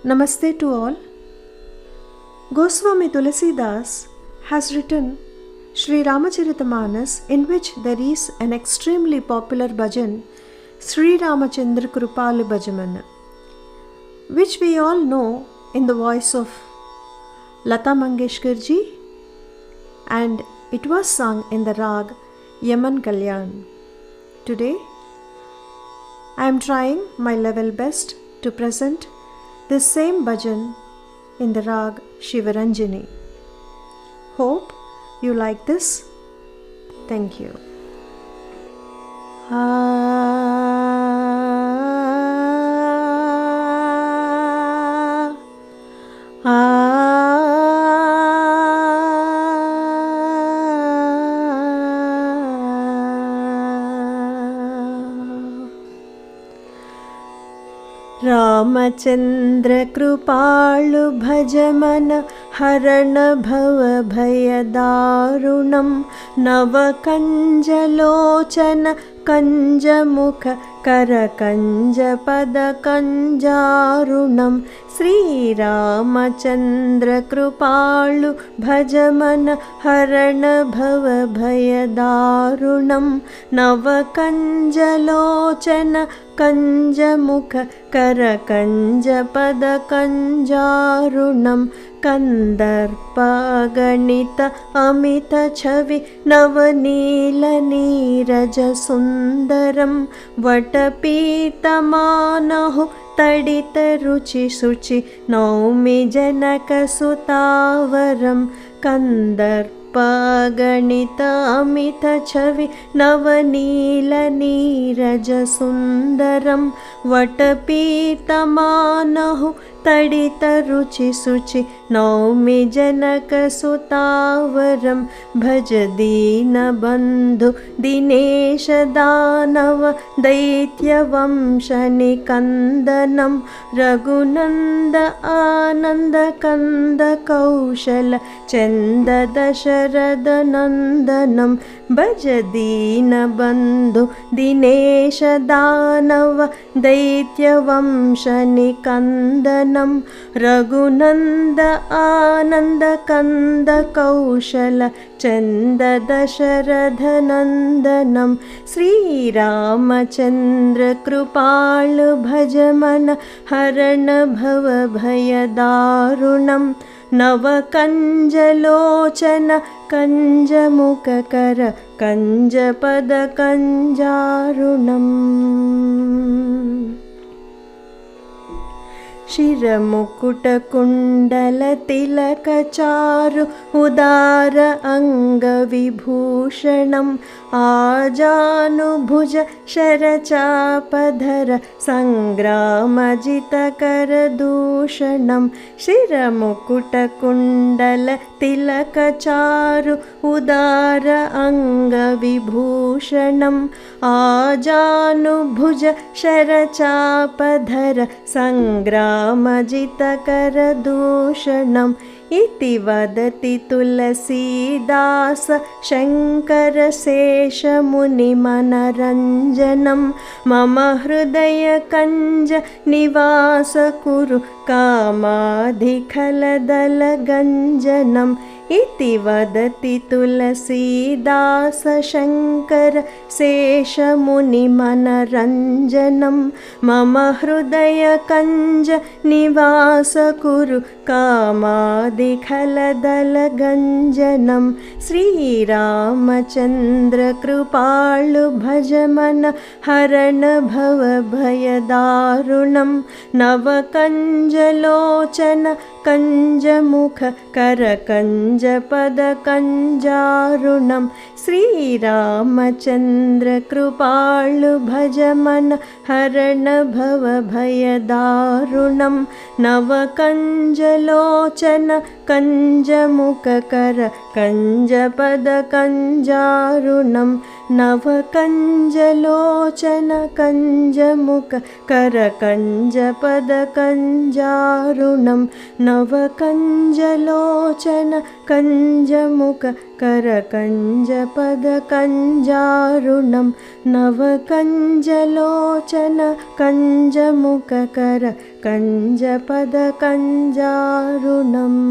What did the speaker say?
Namaste to all. Goswami Tulasidas has written Sri Ramacharita in which there is an extremely popular bhajan, Sri Ramachandra Kripalu Bhajaman, which we all know in the voice of Lata Mangeshkar ji, and it was sung in the rag Yaman Kalyan. Today, I am trying my level best to present this same bhajan in the rag Shivaranjani. Hope you like this. Thank you. Ramchandra कृपालु भज मन हरण भव भय दारुणं नव कंजलोचन कंज मुख कर कंज पद कंजारुणं श्री रामचंद्र कृपालु भज मन हरण भव भय दारुणं नव कंजलोचन कंज मुख कर कंज पद कंजारुणं कंदर्पगणित अमित छवि नवनील नीरज सुंदरं वटपीतमानहु तडित रुचि शुचि नौमि जनक सुतावरं कंदर्पगणित अमित छवि नवनील नीरज सुंदरं वटपीतमानहु तडित रुचि शुचि नौमि जनक सुतावरं भज दीन बंधु दिनेश दानव दैत्य वंश निकंदनं रघुनंद आनंद कंद कौशल चंद दशरथ नंदनं भज दीन बंधु दिनेश दानव दैत्य वंश निकंदनं रघुनंद आनंद कंद कौशल चंद दशरथ नंदनं श्री रामचंद्र कृपालु भज मन हरण भव भय दारुणं नव कंजलोचन कंज मुख कर कंज पद कंजारुणम् शिरमुकुट कुंडल तिलक चारु उदार अंग विभूषणं आजानुभुज शरचापधर संग्रामजित कर दूषणं शिरमुकुट कुंडल तिलक चारु उदार अंग विभूषणं आजानुभुज शरचापधर संग्रामजितकर दूषणम् इति वदति तुलसीदास शंकर शेष मुनि मनरंजनं मम हृदय कंज निवास कुरु कामाधिखलदल गंजनम् इति वदति तुलसीदास शंकर शेष मुनि मनरंजनं मम हृदय कंज निवास कुरु कामादिखलदल गंजनं श्री रामचंद्र कृपालु भज मन हरण भव भय दारुणं नव कंजलोचन कंज मुख कर कंज पद कंजारुणं श्री रामचंद्र कृपालु भज मन हरण भव भय दारुणं नव कंजलोचन कंज मुख कर कंज पद कंजारुणं नवकञ्जलोचन कञ्जमुख करकञ्जपदकञ्जारुणं नवकञ्जलोचन कञ्जमुख करकञ्जपदकञ्जारुणं नवकञ्जलोचन कञ्जमुख करकञ्जपदकञ्जारुणम्